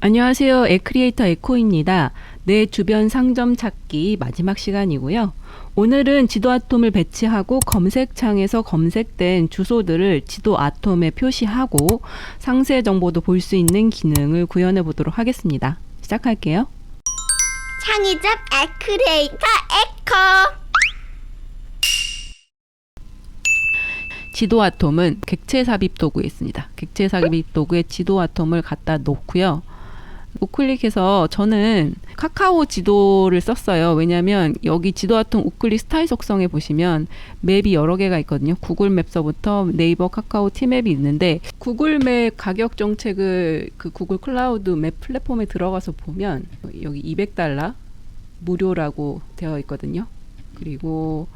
안녕하세요. 에크리에이터 에코입니다. 내 주변 상점 찾기 마지막 시간이고요. 오늘은 지도 아톰을 배치하고 검색창에서 검색된 주소들을 지도 아톰에 표시하고 상세 정보도 볼 수 있는 기능을 구현해 보도록 하겠습니다. 시작할게요. 창의적 에크리에이터 에코. 지도 아톰은 객체 삽입 도구에 있습니다. 객체 삽입 도구에 지도 아톰을 갖다 놓고요. 우클릭해서 저는 카카오 지도를 썼어요. 왜냐하면 여기 지도 아톰 우클릭 스타일 속성에 보시면 맵이 여러 개가 있거든요. 구글 맵서부터 네이버, 카카오, 티맵이 있는데 구글 맵 가격 정책을 그 구글 클라우드 맵 플랫폼에 들어가서 보면 여기 $200 무료라고 되어 있거든요. 그리고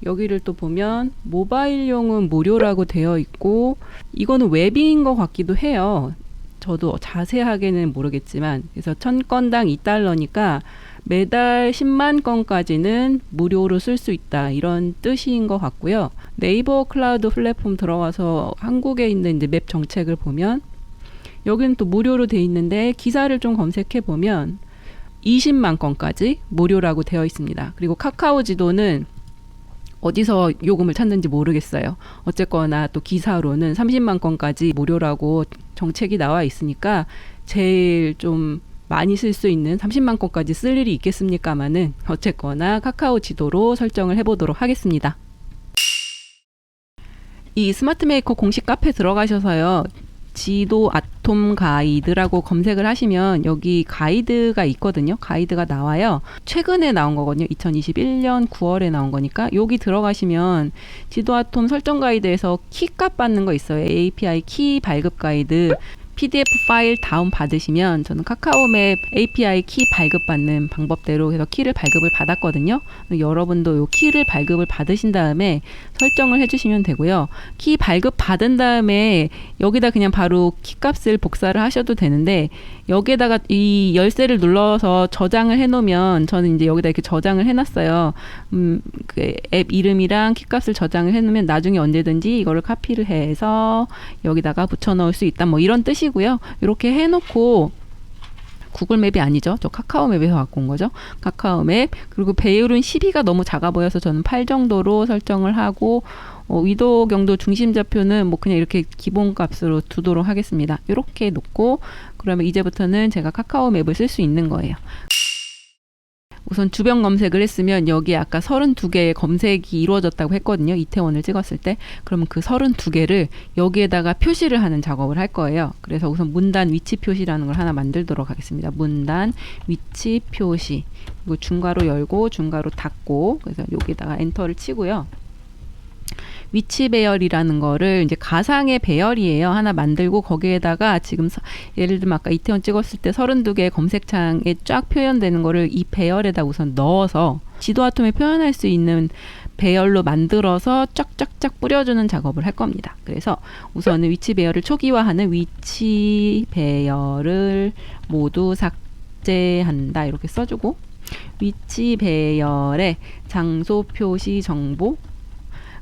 여기를 또 보면 모바일용은 무료라고 되어 있고 이거는 웹인 것 같기도 해요. 저도 자세하게는 모르겠지만 그래서 1000건당 $2니까 매달 10만 건까지는 무료로 쓸 수 있다 이런 뜻인 것 같고요. 네이버 클라우드 플랫폼 들어가서 한국에 있는 이제 맵 정책을 보면 여기는 또 무료로 돼 있는데 기사를 좀 검색해 보면 20만 건까지 무료라고 되어 있습니다. 그리고 카카오 지도는 어디서 요금을 찾는지 모르겠어요. 어쨌거나 또 기사로는 30만 건까지 무료라고 정책이 나와 있으니까 제일 좀 많이 쓸 수 있는 30만 건까지 쓸 일이 있겠습니까마는 어쨌거나 카카오 지도로 설정을 해보도록 하겠습니다. 이 스마트 메이커 공식 카페 들어가셔서요. 지도 아톰 가이드라고 검색을 하시면 여기 가이드가 있거든요. 가이드가 나와요. 최근에 나온 거거든요. 2021년 9월에 나온 거니까 여기 들어가시면 지도 아톰 설정 가이드에서 키값 받는 거 있어요. API 키 발급 가이드. PDF 파일 다운 받으시면 저는 카카오맵 API 키 발급 받는 방법대로 해서 키를 발급을 받았거든요. 여러분도 이 키를 발급을 받으신 다음에 설정을 해주시면 되고요. 키 발급 받은 다음에 여기다 그냥 바로 키값을 복사를 하셔도 되는데 여기에다가 이 열쇠를 눌러서 저장을 해놓으면 저는 이제 여기다 이렇게 저장을 해놨어요. 그 앱 이름이랑 키값을 저장을 해놓으면 나중에 언제든지 이거를 카피를 해서 여기다가 붙여넣을 수 있다. 뭐 이런 뜻이고요. 이렇게 해놓고 구글 맵이 아니죠. 저 카카오 맵에서 갖고 온 거죠. 카카오 맵. 그리고 배율은 12가 너무 작아 보여서 저는 8 정도로 설정을 하고 위도 경도 중심 좌표는 뭐 그냥 이렇게 기본 값으로 두도록 하겠습니다. 이렇게 놓고 그러면 이제부터는 제가 카카오 맵을 쓸 수 있는 거예요. 우선 주변 검색을 했으면 여기 아까 32개의 검색이 이루어졌다고 했거든요. 이태원을 찍었을 때. 그러면 그 32개를 여기에다가 표시를 하는 작업을 할 거예요. 그래서 우선 문단 위치 표시라는 걸 하나 만들도록 하겠습니다. 문단 위치 표시. 그리고 중괄호 열고 중괄호 닫고 그래서 여기다가 엔터를 치고요. 위치 배열이라는 거를 이제 가상의 배열이에요. 하나 만들고 거기에다가 지금 예를 들면 아까 이태원 찍었을 때 32개 검색창에 쫙 표현되는 거를 이 배열에다 우선 넣어서 지도 아톰에 표현할 수 있는 배열로 만들어서 쫙쫙쫙 뿌려주는 작업을 할 겁니다. 그래서 우선은 위치 배열을 초기화하는 위치 배열을 모두 삭제한다 이렇게 써주고 위치 배열의 장소 표시 정보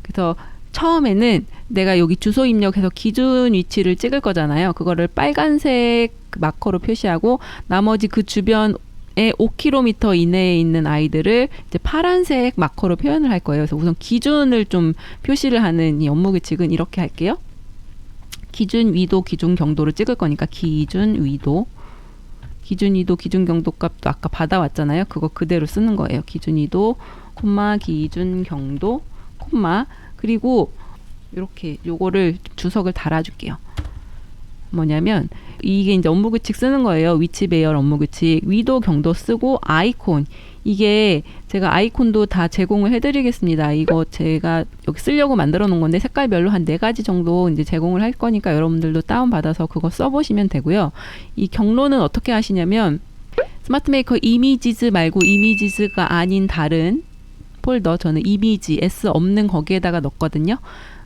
그래서 처음에는 내가 여기 주소 입력해서 기준 위치를 찍을 거잖아요. 그거를 빨간색 마커로 표시하고 나머지 그 주변에 5km 이내에 있는 아이들을 이제 파란색 마커로 표현을 할 거예요. 그래서 우선 기준을 좀 표시를 하는 이 업무 규칙은 이렇게 할게요. 기준 위도, 기준 경도를 찍을 거니까 기준 위도, 기준 위도, 기준 경도 값도 아까 받아왔잖아요. 그거 그대로 쓰는 거예요. 기준 위도, 콤마, 기준 경도, 콤마 그리고 이렇게 요거를 주석을 달아줄게요. 뭐냐면 이게 이제 업무 규칙 쓰는 거예요. 위치 배열 업무 규칙 위도 경도 쓰고 아이콘 이게 제가 아이콘도 다 제공을 해드리겠습니다. 이거 제가 여기 쓰려고 만들어 놓은 건데 색깔별로 한 4가지 정도 이제 제공을 할 거니까 여러분들도 다운 받아서 그거 써보시면 되고요. 이 경로는 어떻게 하시냐면 스마트 메이커 이미지즈 말고 이미지즈가 아닌 다른 폴더 저는 이미지 S 없는 거기에다가 넣었거든요.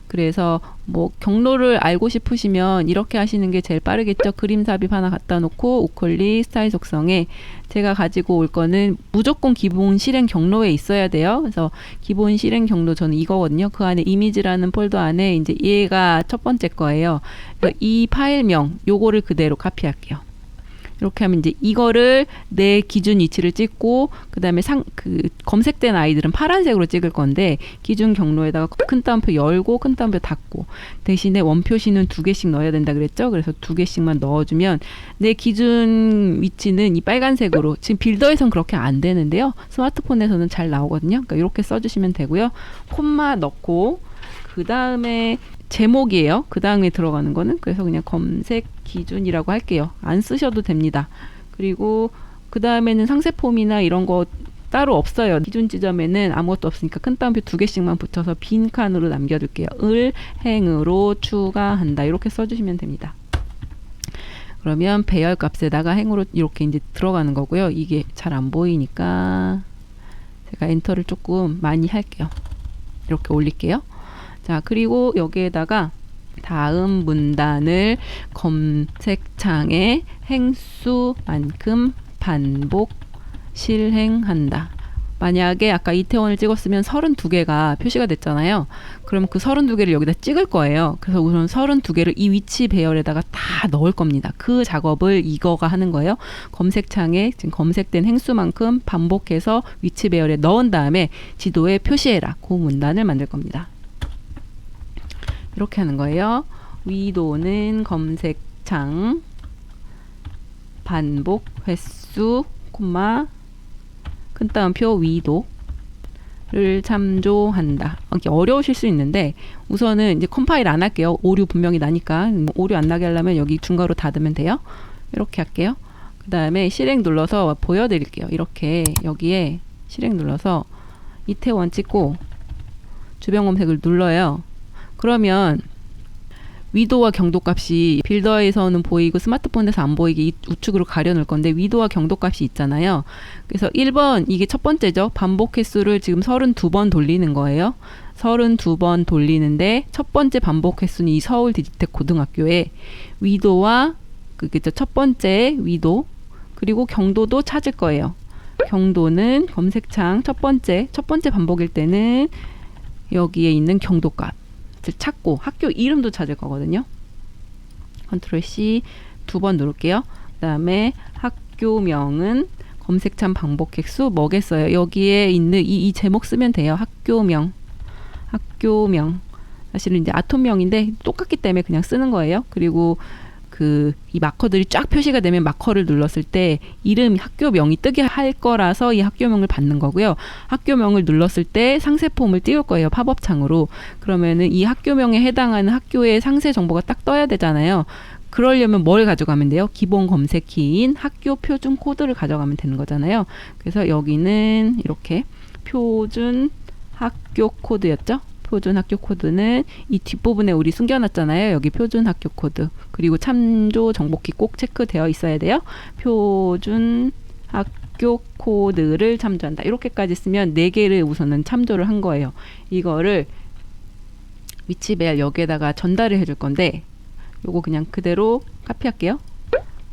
그래서 뭐 경로를 알고 싶으시면 이렇게 하시는 게 제일 빠르겠죠. 그림 삽입 하나 갖다 놓고 우클릭 스타일 속성에 제가 가지고 올 거는 무조건 기본 실행 경로에 있어야 돼요. 그래서 기본 실행 경로 저는 이거거든요. 그 안에 이미지라는 폴더 안에 이제 얘가 첫 번째 거예요. 그래서 이 파일명 요거를 그대로 카피할게요. 이렇게 하면 이제 이거를 내 기준 위치를 찍고 그다음에 검색된 아이들은 파란색으로 찍을 건데 기준 경로에다가 큰 따옴표 열고 큰 따옴표 닫고 대신에 원표시는 2개씩 넣어야 된다 그랬죠. 그래서 2개씩만 넣어주면 내 기준 위치는 이 빨간색으로 지금 빌더에선 그렇게 안 되는데요. 스마트폰에서는 잘 나오거든요. 그러니까 이렇게 써주시면 되고요. 콤마 넣고 그 다음에 제목이에요. 그 다음에 들어가는 거는 그래서 그냥 검색 기준이라고 할게요. 안 쓰셔도 됩니다. 그리고 그 다음에는 상세 폼이나 이런 거 따로 없어요. 기준 지점에는 아무것도 없으니까 큰 따옴표 2개씩만 붙여서 빈 칸으로 남겨둘게요. 을 행으로 추가한다. 이렇게 써주시면 됩니다. 그러면 배열 값에다가 행으로 이렇게 이제 들어가는 거고요. 이게 잘 안 보이니까 제가 엔터를 조금 많이 할게요. 이렇게 올릴게요. 자, 그리고 여기에다가 다음 문단을 검색창에 행수만큼 반복 실행한다. 만약에 아까 이태원을 찍었으면 32개가 표시가 됐잖아요. 그럼 그 32개를 여기다 찍을 거예요. 그래서 우선 32개를 이 위치 배열에다가 다 넣을 겁니다. 그 작업을 이거가 하는 거예요. 검색창에 지금 검색된 행수만큼 반복해서 위치 배열에 넣은 다음에 지도에 표시해라. 그 문단을 만들 겁니다. 이렇게 하는 거예요. 위도는 검색창 반복 횟수 콤마 큰 따옴표 위도를 참조한다. 이게 어려우실 수 있는데 우선은 이제 컴파일 안 할게요. 오류 분명히 나니까 오류 안 나게 하려면 여기 중괄호 닫으면 돼요. 이렇게 할게요. 그 다음에 실행 눌러서 보여드릴게요. 이렇게 여기에 실행 눌러서 이태원 찍고 주변 검색을 눌러요. 그러면 위도와 경도 값이 빌더에서는 보이고 스마트폰에서 안 보이게 이 우측으로 가려놓을 건데 위도와 경도 값이 있잖아요. 그래서 1번 이게 첫 번째죠. 반복 횟수를 지금 32번 돌리는 거예요. 32번 돌리는데 첫 번째 반복 횟수는 이 서울 디지텍 고등학교에 위도와 그겠죠. 첫 번째 위도 그리고 경도도 찾을 거예요. 경도는 검색창 첫 번째 반복일 때는 여기에 있는 경도값 찾고 학교 이름도 찾을 거거든요. 컨트롤 C 2번 누를게요. 그 다음에 학교명은 검색창 반복 횟수 뭐겠어요? 여기에 있는 이 제목 쓰면 돼요. 학교명. 사실은 이제 아톰명인데 똑같기 때문에 그냥 쓰는 거예요. 그리고 이 마커들이 쫙 표시가 되면 마커를 눌렀을 때 이름 학교명이 뜨게 할 거라서 이 학교명을 받는 거고요. 학교명을 눌렀을 때 상세폼을 띄울 거예요. 팝업창으로. 그러면은 이 학교명에 해당하는 학교의 상세 정보가 딱 떠야 되잖아요. 그러려면 뭘 가져가면 돼요? 기본 검색 키인 학교 표준 코드를 가져가면 되는 거잖아요. 그래서 여기는 이렇게 표준 학교 코드였죠. 표준 학교 코드는 이 뒷부분에 우리 숨겨놨잖아요. 여기 표준 학교 코드. 그리고 참조 정복키 꼭 체크되어 있어야 돼요. 표준 학교 코드를 참조한다. 이렇게까지 쓰면 4개를 우선은 참조를 한 거예요. 이거를 위치 배열 여기에다가 전달을 해줄 건데 요거 그냥 그대로 카피할게요.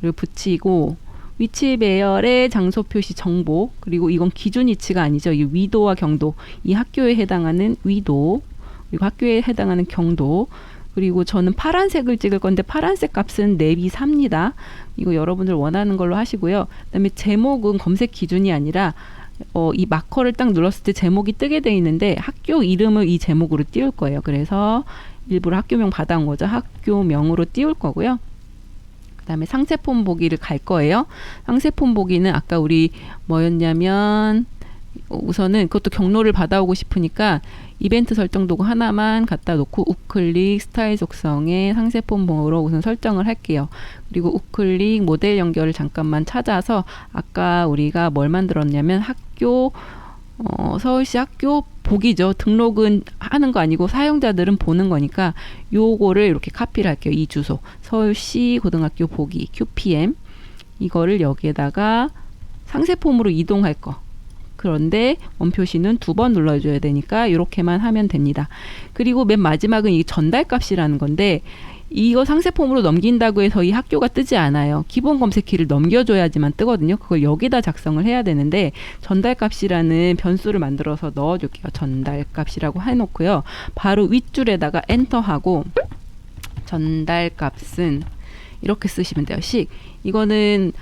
그리고 붙이고 위치 배열의 장소 표시 정보 그리고 이건 기준 위치가 아니죠. 이 위도와 경도 이 학교에 해당하는 위도 그리고 학교에 해당하는 경도 그리고 저는 파란색을 찍을 건데 파란색 값은 내비 4입니다. 이거 여러분들 원하는 걸로 하시고요. 그다음에 제목은 검색 기준이 아니라 이 마커를 딱 눌렀을 때 제목이 뜨게 돼 있는데 학교 이름을 이 제목으로 띄울 거예요. 그래서 일부러 학교명 받아온 거죠. 학교명으로 띄울 거고요. 그다음에 상세폼 보기를 갈 거예요. 상세폼 보기는 아까 우리 뭐였냐면 우선은 그것도 경로를 받아오고 싶으니까 이벤트 설정 도구 하나만 갖다 놓고 우클릭 스타일 속성에 상세폼 번호로 우선 설정을 할게요. 그리고 우클릭 모델 연결을 잠깐만 찾아서 아까 우리가 뭘 만들었냐면 학교 서울시 학교 보기죠. 등록은 하는 거 아니고 사용자들은 보는 거니까 요거를 이렇게 카피를 할게요. 이 주소 서울시 고등학교 보기 QPM 이거를 여기에다가 상세폼으로 이동할 거. 그런데 원표시는 2번 눌러줘야 되니까 이렇게만 하면 됩니다. 그리고 맨 마지막은 이 전달값이라는 건데 이거 상세폼으로 넘긴다고 해서 이 학교가 뜨지 않아요. 기본 검색키를 넘겨줘야지만 뜨거든요. 그걸 여기다 작성을 해야 되는데 전달값이라는 변수를 만들어서 넣어줄게요. 전달값이라고 해놓고요. 바로 윗줄에다가 엔터하고 전달값은 이렇게 쓰시면 돼요. 이거는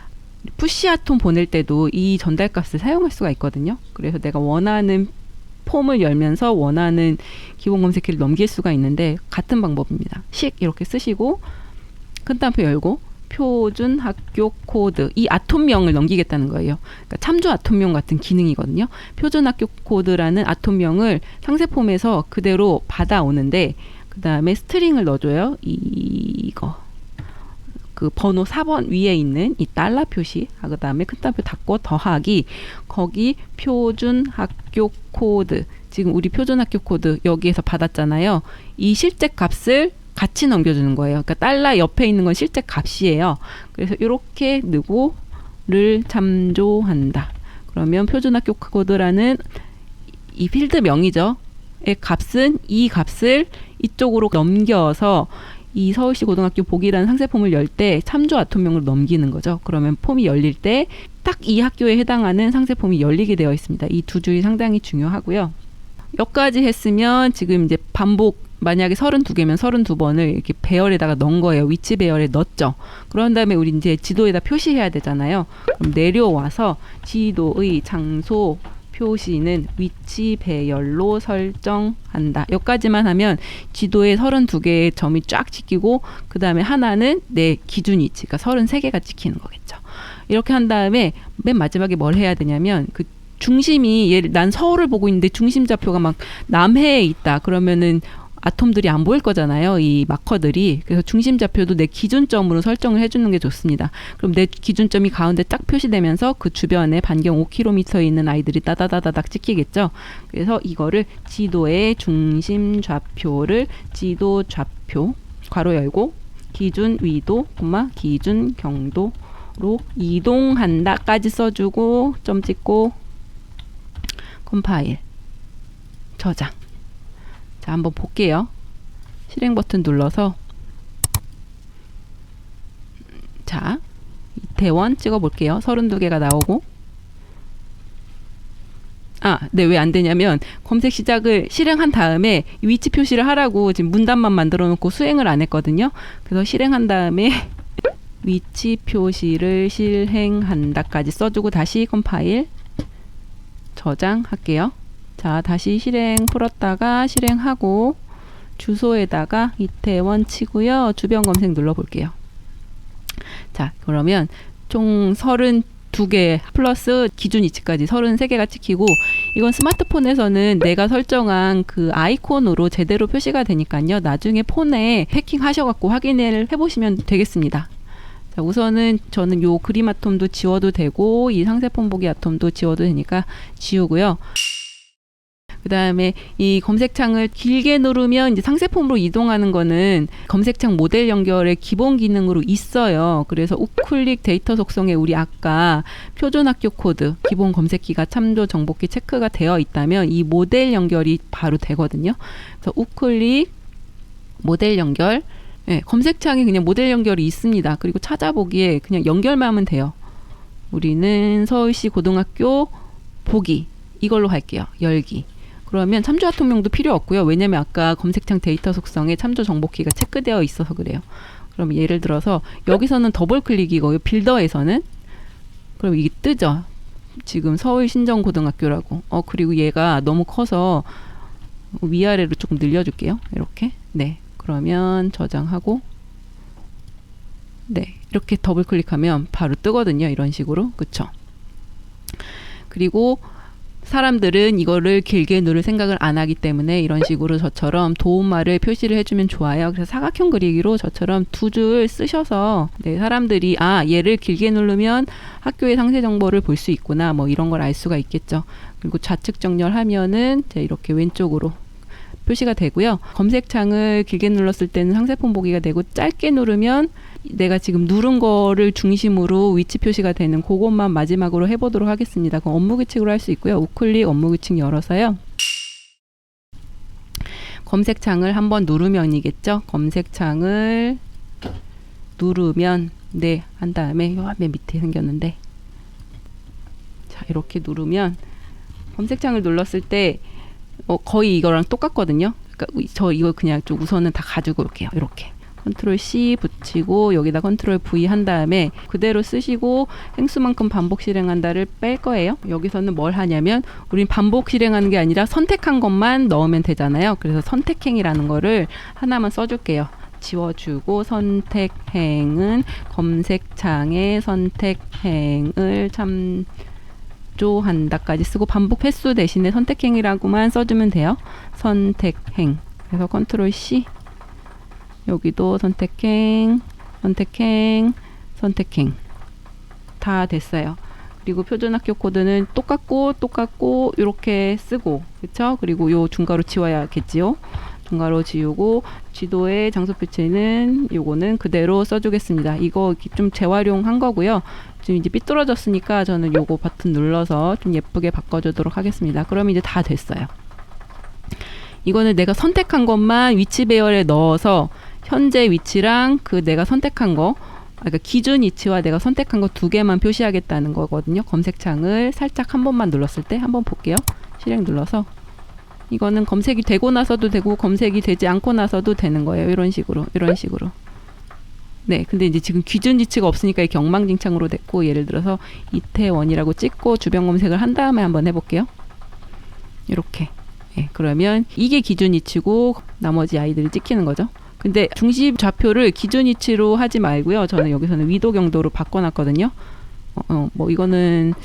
푸시 아톰 보낼 때도 이 전달값을 사용할 수가 있거든요. 그래서 내가 원하는 폼을 열면서 원하는 기본 검색키를 넘길 수가 있는데 같은 방법입니다. 식 이렇게 쓰시고 큰 따옴표 열고 표준 학교 코드 이 아톰명을 넘기겠다는 거예요. 그러니까 참조 아톰명 같은 기능이거든요. 표준 학교 코드라는 아톰명을 상세 폼에서 그대로 받아오는데 그 다음에 스트링을 넣어줘요. 이거 그 번호 4번 위에 있는 이 달러 표시, 그 다음에 큰 따옴표 닫고 더하기, 거기 표준 학교 코드, 지금 우리 표준 학교 코드 여기에서 받았잖아요. 이 실제 값을 같이 넘겨주는 거예요. 그러니까 달러 옆에 있는 건 실제 값이에요. 그래서 이렇게 누구를 참조한다. 그러면 표준 학교 코드라는 이 필드 명이죠. 의 값은 이 값을 이쪽으로 넘겨서 이 서울시 고등학교 보기라는 상세 폼을 열 때 참조 아톰명으로 넘기는 거죠. 그러면 폼이 열릴 때 딱 이 학교에 해당하는 상세 폼이 열리게 되어 있습니다. 이 두 줄이 상당히 중요하고요. 여기까지 했으면 지금 이제 반복 만약에 32개면 32번을 이렇게 배열에다가 넣은 거예요. 위치 배열에 넣었죠. 그런 다음에 우리 이제 지도에다 표시해야 되잖아요. 그럼 내려와서 지도의 장소 표시는 위치 배열로 설정한다. 여기까지만 하면 지도에 32개의 점이 쫙 찍히고 그 다음에 하나는 내 기준 위치, 그러니까 33개가 찍히는 거겠죠. 이렇게 한 다음에 맨 마지막에 뭘 해야 되냐면 그 중심이 난 서울을 보고 있는데 중심 좌표가 막 남해에 있다. 그러면은 아톰들이 안 보일 거잖아요. 이 마커들이. 그래서 중심 좌표도 내 기준점으로 설정을 해주는 게 좋습니다. 그럼 내 기준점이 가운데 딱 표시되면서 그 주변에 반경 5km에 있는 아이들이 따다다다닥 찍히겠죠. 그래서 이거를 지도의 중심 좌표를 지도 좌표 괄호 열고 기준 위도, 기준 경도로 이동한다까지 써주고 점 찍고 컴파일 저장. 자, 한번 볼게요. 실행 버튼 눌러서 자, 이태원 찍어 볼게요. 32개가 나오고 네, 왜 안 되냐면 검색 시작을 실행한 다음에 위치 표시를 하라고 지금 문단만 만들어 놓고 수행을 안 했거든요. 그래서 실행한 다음에 위치 표시를 실행한다까지 써주고 다시 컴파일 저장할게요. 자, 다시 실행 풀었다가 실행하고 주소에다가 이태원 치고요. 주변 검색 눌러볼게요. 자, 그러면 총 32개 플러스 기준 위치까지 33개가 찍히고 이건 스마트폰에서는 내가 설정한 그 아이콘으로 제대로 표시가 되니까요. 나중에 폰에 해킹 하셔갖고 확인을 해보시면 되겠습니다. 자, 우선은 저는 요 그림 아톰도 지워도 되고 이 상세폰 보기 아톰도 지워도 되니까 지우고요. 그 다음에 이 검색창을 길게 누르면 이제 상세폼으로 이동하는 거는 검색창 모델 연결의 기본 기능으로 있어요. 그래서 우클릭 데이터 속성에 우리 아까 표준 학교 코드 기본 검색키가 참조 정보키 체크가 되어 있다면 이 모델 연결이 바로 되거든요. 그래서 우클릭 모델 연결, 네, 검색창에 그냥 모델 연결이 있습니다. 그리고 찾아보기에 그냥 연결만 하면 돼요. 우리는 서울시 고등학교 보기 이걸로 할게요. 열기. 그러면 참조 아톰명도 필요 없고요. 왜냐면 아까 검색창 데이터 속성에 참조 정보키가 체크되어 있어서 그래요. 그럼 예를 들어서 여기서는 더블 클릭이고 빌더에서는 그럼 이게 뜨죠. 지금 서울 신정고등학교라고. 그리고 얘가 너무 커서 위아래로 조금 늘려줄게요. 이렇게. 네. 그러면 저장하고 네. 이렇게 더블 클릭하면 바로 뜨거든요. 이런 식으로. 그쵸? 그리고 사람들은 이거를 길게 누를 생각을 안 하기 때문에 이런 식으로 저처럼 도움말을 표시를 해주면 좋아요. 그래서 사각형 그리기로 저처럼 두 줄 쓰셔서 네, 사람들이 얘를 길게 누르면 학교의 상세 정보를 볼 수 있구나 뭐 이런 걸 알 수가 있겠죠. 그리고 좌측 정렬하면은 이렇게 왼쪽으로 표시가 되고요. 검색창을 길게 눌렀을 때는 상세폰 보기가 되고 짧게 누르면 내가 지금 누른 거를 중심으로 위치 표시가 되는 그것만 마지막으로 해보도록 하겠습니다. 그럼 업무 규칙으로 할 수 있고요. 우클릭 업무 규칙 열어서요. 검색창을 한번 누르면이겠죠. 검색창을 누르면 네 한 다음에 요 맨 밑에 생겼는데 자 이렇게 누르면 검색창을 눌렀을 때 거의 이거랑 똑같거든요. 그러니까 저 이거 그냥 좀 우선은 다 가지고 올게요. 이렇게. 컨트롤 C 붙이고 여기다 컨트롤 V 한 다음에 그대로 쓰시고 행수만큼 반복 실행한다를 뺄 거예요. 여기서는 뭘 하냐면 우린 반복 실행하는 게 아니라 선택한 것만 넣으면 되잖아요. 그래서 선택행이라는 거를 하나만 써줄게요. 지워주고 선택행은 검색창에 선택행을 참조한다까지 쓰고 반복 횟수 대신에 선택행이라고만 써주면 돼요. 선택행. 그래서 컨트롤 C 여기도 선택행, 선택행, 선택행 다 됐어요. 그리고 표준학교 코드는 똑같고 이렇게 쓰고 그쵸? 그리고 요 중괄호 지워야겠지요. 중괄호 지우고 지도의 장소 표시는 요거는 그대로 써주겠습니다. 이거 좀 재활용한 거고요. 지금 이제 삐뚤어졌으니까 저는 요거 버튼 눌러서 좀 예쁘게 바꿔주도록 하겠습니다. 그러면 이제 다 됐어요. 이거는 내가 선택한 것만 위치 배열에 넣어서 현재 위치랑 그 내가 선택한 거, 그러니까 기준 위치와 내가 선택한 거 두 개만 표시하겠다는 거거든요. 검색창을 살짝 한 번만 눌렀을 때 한번 볼게요. 실행 눌러서 이거는 검색이 되고 나서도 되고 검색이 되지 않고 나서도 되는 거예요. 이런 식으로. 네, 근데 이제 지금 기준 위치가 없으니까 이렇게 엉망진창으로 됐고 예를 들어서 이태원이라고 찍고 주변 검색을 한 다음에 한번 해볼게요. 이렇게. 네, 그러면 이게 기준 위치고 나머지 아이들이 찍히는 거죠. 근데 중심 좌표를 기준 위치로 하지 말고요. 저는 여기서는 위도 경도로 바꿔놨거든요. 뭐 이거는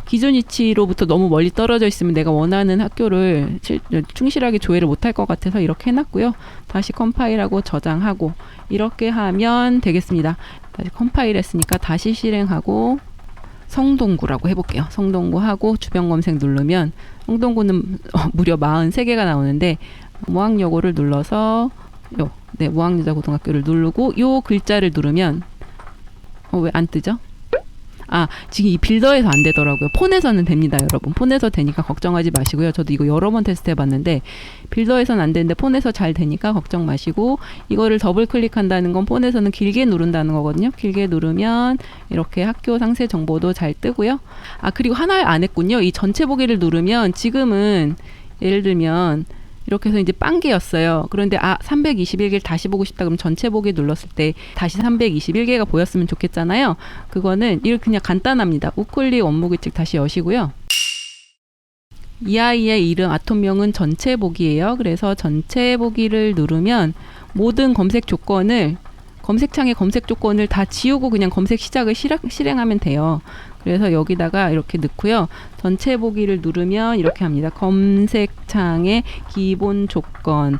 기준 위치로부터 너무 멀리 떨어져 있으면 내가 원하는 학교를 충실하게 조회를 못할 것 같아서 이렇게 해놨고요. 다시 컴파일하고 저장하고 이렇게 하면 되겠습니다. 다시 컴파일 했으니까 다시 실행하고 성동구라고 해볼게요. 성동구 하고 주변 검색 누르면 성동구는 무려 43개가 나오는데 무학여고를 눌러서 네, 무학여자고등학교를 누르고 요 글자를 누르면 왜 안 뜨죠? 아, 지금 이 빌더에서 안 되더라고요. 폰에서는 됩니다, 여러분. 폰에서 되니까 걱정하지 마시고요. 저도 이거 여러 번 테스트 해봤는데 빌더에서는 안 되는데 폰에서 잘 되니까 걱정 마시고 이거를 더블 클릭한다는 건 폰에서는 길게 누른다는 거거든요. 길게 누르면 이렇게 학교 상세 정보도 잘 뜨고요. 아, 그리고 하나 안 했군요. 이 전체 보기를 누르면 지금은 예를 들면 이렇게 해서 이제 빵개였어요. 그런데 321개를 다시 보고 싶다 그러면 전체 보기 눌렀을 때 다시 321개가 보였으면 좋겠잖아요. 그거는 이렇게 그냥 간단합니다. 우클릭 원무규칙 다시 여시고요. 이 아이의 이름 아톰명은 전체 보기예요. 그래서 전체 보기를 누르면 모든 검색 조건을 검색창의 검색 조건을 다 지우고 그냥 검색 시작을 실행하면 돼요. 그래서 여기다가 이렇게 넣고요. 전체 보기를 누르면 이렇게 합니다. 검색창의 기본 조건은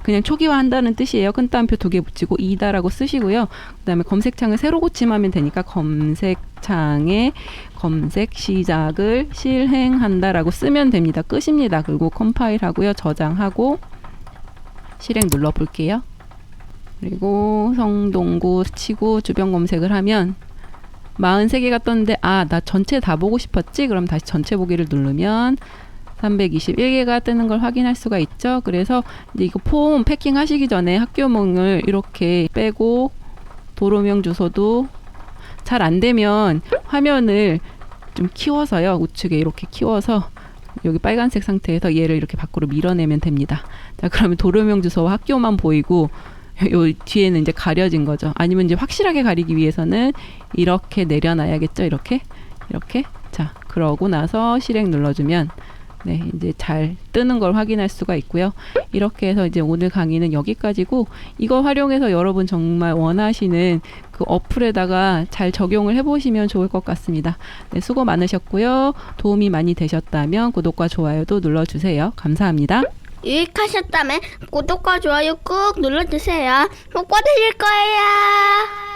그냥 초기화한다는 뜻이에요. 큰 따옴표 2개 붙이고 이다라고 쓰시고요. 그 다음에 검색창을 새로 고침하면 되니까 검색창의 검색 시작을 실행한다라고 쓰면 됩니다. 끝입니다. 그리고 컴파일하고요. 저장하고 실행 눌러볼게요. 그리고 성동구 치고 주변 검색을 하면 43개가 떴는데 나 전체 다 보고 싶었지? 그럼 다시 전체 보기를 누르면 321개가 뜨는 걸 확인할 수가 있죠. 그래서 이제 이거 폼 패킹 하시기 전에 학교명을 이렇게 빼고 도로명 주소도 잘 안 되면 화면을 좀 키워서요. 우측에 이렇게 키워서 여기 빨간색 상태에서 얘를 이렇게 밖으로 밀어내면 됩니다. 자, 그러면 도로명 주소와 학교만 보이고 요 뒤에는 이제 가려진 거죠. 아니면 이제 확실하게 가리기 위해서는 이렇게 내려놔야겠죠. 이렇게. 자, 그러고 나서 실행 눌러주면 네, 이제 잘 뜨는 걸 확인할 수가 있고요. 이렇게 해서 이제 오늘 강의는 여기까지고 이거 활용해서 여러분 정말 원하시는 그 어플에다가 잘 적용을 해보시면 좋을 것 같습니다. 네, 수고 많으셨고요. 도움이 많이 되셨다면 구독과 좋아요도 눌러주세요. 감사합니다. 유익하셨다면 구독과 좋아요 꾹 눌러주세요. 꼭 받으실 거예요.